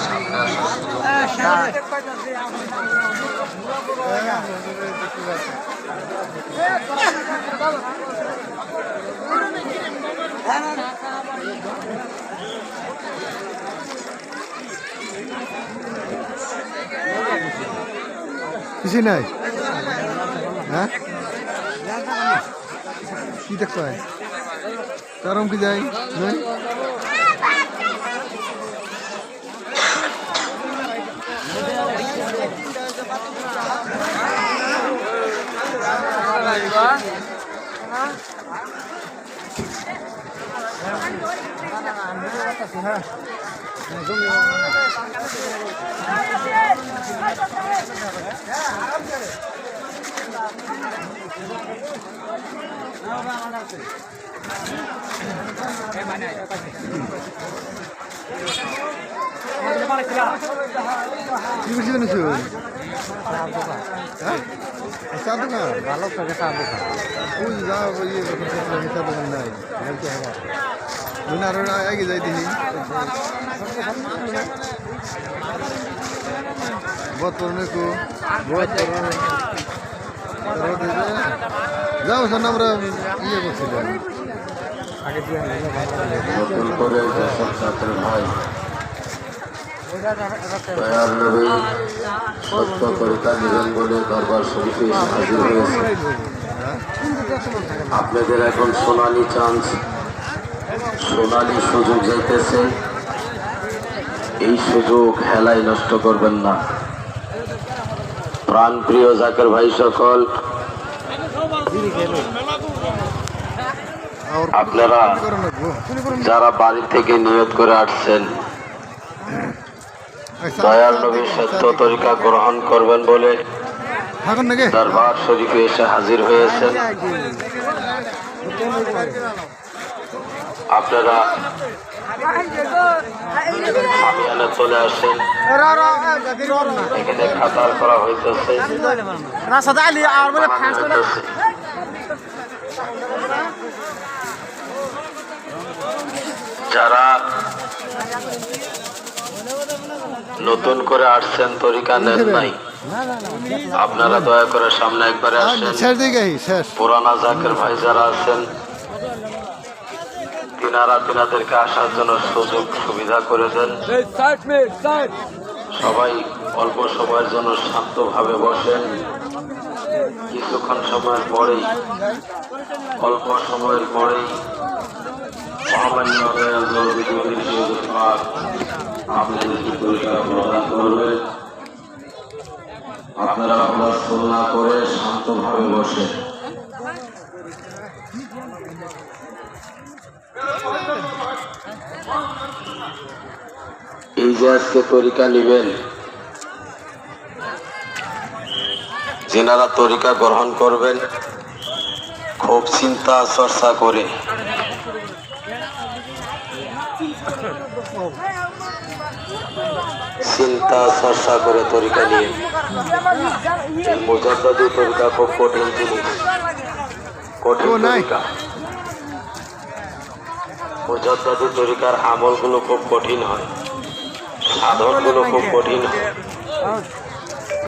সামনে আসা কিছু নাই হ্যাঁ কি দেখতে হয় কারণ কি যাই কি বেশি জানিস চা দোকান ভালো থাকে চা দোকান ওই যা ইয়ে চা দোকান নাই আর আগে যাই দিনি বর্তমানে যাও শোন আমরা ইয়ে করছিলাম আগে নতুন করে যেসব ছাত্র ভাই দয়াল নবী সত্য তরিকা নিবেন বলে দরবার শরীফে হাজির হয়েছে। আপনাদের এখন সোনালী চান্স, সোনালী সুযোগ যাইতেছে, এই সুযোগ হেলায় নষ্ট করবেন না। প্রাণ প্রিয় জাকের ভাই সকল, আপনারা যারা বাড়ি থেকে নিয়ত করে আসছেন দয়াল নবীর সত্য তরিকা গ্রহণ করবেন বলে দরবার শরীফে এসে হাজির হয়েছেন, আপনারা সামিয়ানে চলে আসেন। এখানে খাতার করা হইতেছে, যারা নতুন করে আসছেন তরিকা নেন নাই আপনারা দয়া করে সামনে একবারে আসেন। পুরানা জাকের ভাই যারা আছেন তিনাদেরকে আসার জন্য সুযোগ সুবিধা করে দেন। সবাই অল্প সময়ের জন্য শান্তভাবে বসেন। কিছুক্ষণ সময়ের পরেই অল্প সময়ের পরেই মহামান্য আপনাদেরকে পরিষ্কার প্রদান করবেন। আপনারা পড়াশোনা করে শান্তভাবে বসে এই যে আজকে তরিকা নিবেন, যেনারা তরিকা গ্রহণ করবেন খুব চিন্তা চর্চা করে তরিকা নিয়ে। মুজাদ্দিদ তরিকা খুব কঠিন জিনিস, কঠিন তরিকা। মুজাদ্দিদ তরিকার আমলগুলো খুব কঠিন হয়, সাধনগুলো খুব কঠিন হয়।